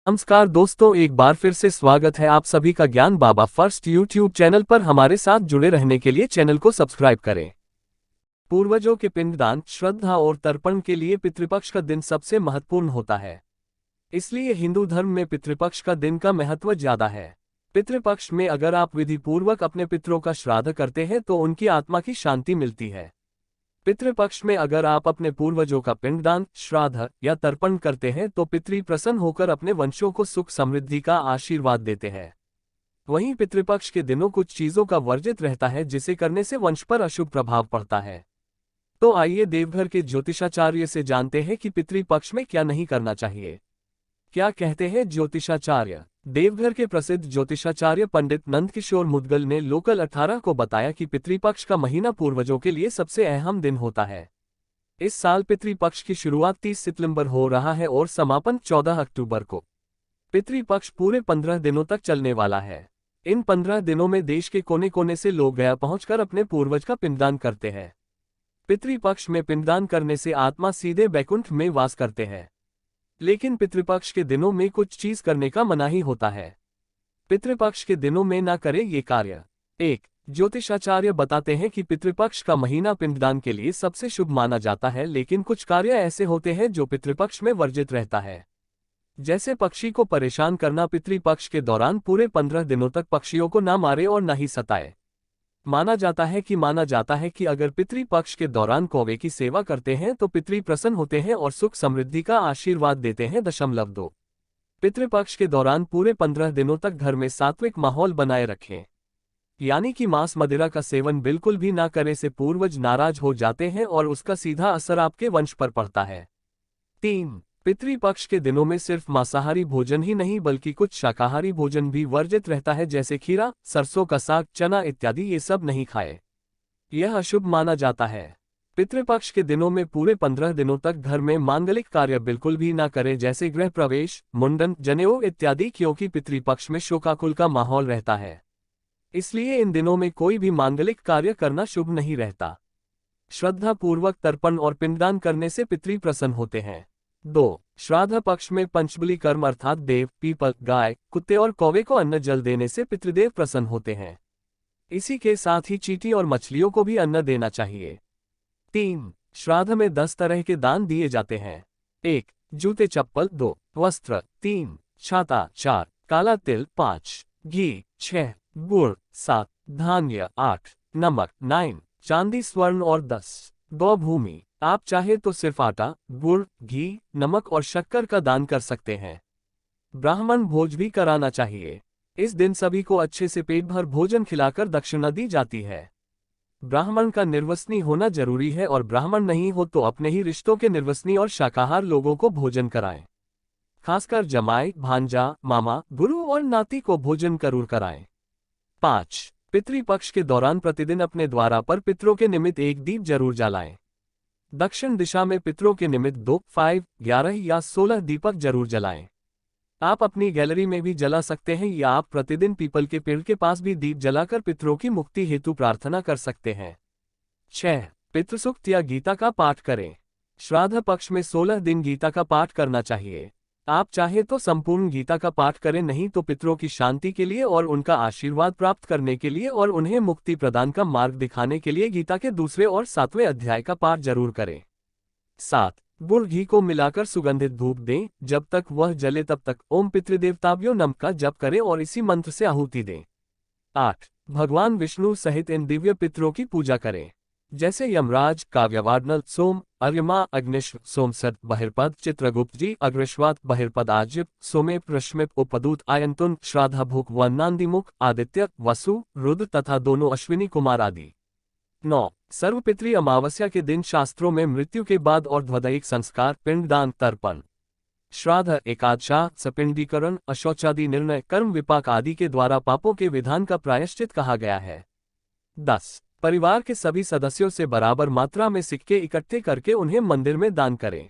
नमस्कार दोस्तों, एक बार फिर से स्वागत है आप सभी का ज्ञान बाबा फर्स्ट यूट्यूब चैनल पर। हमारे साथ जुड़े रहने के लिए चैनल को सब्सक्राइब करें। पूर्वजों के पिंडदान, श्रद्धा और तर्पण के लिए पितृपक्ष का दिन सबसे महत्वपूर्ण होता है। इसलिए हिंदू धर्म में पितृपक्ष का दिन का महत्व ज्यादा है। पितृपक्ष में अगर आप विधि पूर्वक अपने पितरों का श्राद्ध करते हैं तो उनकी आत्मा की शांति मिलती है। पितृपक्ष में अगर आप अपने पूर्वजों का पिंडदान, श्राद्ध या तर्पण करते हैं तो पितृ प्रसन्न होकर अपने वंशों को सुख समृद्धि का आशीर्वाद देते हैं। वहीं पितृपक्ष के दिनों कुछ चीजों का वर्जित रहता है जिसे करने से वंश पर अशुभ प्रभाव पड़ता है। तो आइए देवघर के ज्योतिषाचार्य से जानते हैं कि पितृपक्ष में क्या नहीं करना चाहिए। क्या कहते हैं ज्योतिषाचार्य। देवघर के प्रसिद्ध ज्योतिषाचार्य पंडित नंदकिशोर मुदगल ने लोकल 18 को बताया कि पितृपक्ष का महीना पूर्वजों के लिए सबसे अहम दिन होता है। इस साल पितृपक्ष की शुरुआत 30 सितंबर हो रहा है और समापन 14 अक्टूबर को। पितृपक्ष पूरे 15 दिनों तक चलने वाला है। इन 15 दिनों में देश के कोने कोने से लोग गया पहुंचकर अपने पूर्वज का पिंडदान करते हैं। पितृपक्ष में पिंडदान करने से आत्मा सीधे वैकुंठ में वास करते हैं। लेकिन पितृपक्ष के दिनों में कुछ चीज करने का मनाही होता है। पितृपक्ष के दिनों में ना करें ये कार्य। 1. ज्योतिषाचार्य बताते हैं कि पितृपक्ष का महीना पिंडदान के लिए सबसे शुभ माना जाता है, लेकिन कुछ कार्य ऐसे होते हैं जो पितृपक्ष में वर्जित रहता है। जैसे पक्षी को परेशान करना। पितृपक्ष के दौरान पूरे 15 दिनों तक पक्षियों को ना मारे और ना ही सताए। माना जाता है कि अगर पितृपक्ष के दौरान कौवे की सेवा करते हैं तो पितृ प्रसन्न होते हैं और सुख समृद्धि का आशीर्वाद देते हैं। 2. पितृपक्ष के दौरान पूरे 15 दिनों तक घर में सात्विक माहौल बनाए रखें। यानी कि मांस मदिरा का सेवन बिल्कुल भी ना करें से पूर्वज नाराज हो जाते हैं और उसका सीधा असर आपके वंश पर पड़ता है। 3. पितृपक्ष के दिनों में सिर्फ मांसाहारी भोजन ही नहीं बल्कि कुछ शाकाहारी भोजन भी वर्जित रहता है, जैसे खीरा, सरसों का साग, चना इत्यादि। ये सब नहीं खाए। यह अशुभ माना जाता है। पितृपक्ष के दिनों में पूरे 15 दिनों तक घर में मांगलिक कार्य बिल्कुल भी ना करें, जैसे गृह प्रवेश, मुंडन, जनेऊ इत्यादि, क्योंकि पितृपक्ष में शोकाकुल का माहौल रहता है। इसलिए इन दिनों में कोई भी मांगलिक कार्य करना शुभ नहीं रहता। श्रद्धा पूर्वक तर्पण और पिंडदान करने से पितृ प्रसन्न होते हैं। 2. श्राद्ध पक्ष में पंचबली कर्म अर्थात देव, पीपल, गाय, कुत्ते और कौवे को अन्न जल देने से पितृदेव प्रसन्न होते हैं। इसी के साथ ही चींटी और मछलियों को भी अन्न देना चाहिए। 3. श्राद्ध में 10 तरह के दान दिए जाते हैं। 1. जूते चप्पल। 2. वस्त्र। 3. छाता। 4. काला तिल। 5. घी। 6. गुड़। 7. धान्य। 8. नमक। 9. चांदी स्वर्ण और 10. गौ भूमि। आप चाहे तो सिर्फ आटा, गुड़, घी, नमक और शक्कर का दान कर सकते हैं। ब्राह्मण भोज भी कराना चाहिए। इस दिन सभी को अच्छे से पेट भर भोजन खिलाकर दक्षिणा दी जाती है। ब्राह्मण का निर्वसनी होना जरूरी है और ब्राह्मण नहीं हो तो अपने ही रिश्तों के निर्वसनी और शाकाहार लोगों को भोजन कराएं। खासकर जमाई, भांजा, मामा, गुरु और नाती को भोजन जरूर कराएं। 5. पितृपक्ष के दौरान प्रतिदिन अपने द्वारा पर पितरों के निमित्त एक दीप जरूर जलाएं। दक्षिण दिशा में पितरों के निमित्त 2, 5, 11 या 16 दीपक जरूर जलाएं। आप अपनी गैलरी में भी जला सकते हैं या आप प्रतिदिन पीपल के पेड़ के पास भी दीप जलाकर पितरों की मुक्ति हेतु प्रार्थना कर सकते हैं। 6. पितृसूक्त या गीता का पाठ करें। श्राद्ध पक्ष में 16 दिन गीता का पाठ करना चाहिए। आप चाहे तो संपूर्ण गीता का पाठ करें, नहीं तो पितरों की शांति के लिए और उनका आशीर्वाद प्राप्त करने के लिए और उन्हें मुक्ति प्रदान का मार्ग दिखाने के लिए गीता के 2 और 7वें अध्याय का पाठ जरूर करें। 7. गुड़ घी को मिलाकर सुगंधित धूप दें। जब तक वह जले तब तक ओम पितृदेवताभ्यो नमः का जप करें और इसी मंत्र से आहुति दें। 8. भगवान विष्णु सहित इन दिव्य पितरों की पूजा करें, जैसे यमराज, काव्यवाडनल, सोम, अर्यमा, अग्निश्व, सोमसद, बहिर्पद, चित्रगुप्त जी, अग्रश्वात, बहिर्पद, आज्यप, सोमेप, रश्मिप, उपदूत, आयंतुन, श्राद्धाभुक, वन्नांदिमुख, आदित्य, वसु, रुद्र तथा दोनों अश्विनी कुमार आदि। 9. सर्वपितृ अमावस्या के दिन शास्त्रों में मृत्यु के बाद और ध्वदैहिक संस्कार, पिंडदान, तर्पण, श्राद्ध, एकादशा, सपिंडीकरण, अशौचादि निर्णय, कर्म विपाक आदि के द्वारा पापों के विधान का प्रायश्चित कहा गया है। 10. परिवार के सभी सदस्यों से बराबर मात्रा में सिक्के इकट्ठे करके उन्हें मंदिर में दान करें।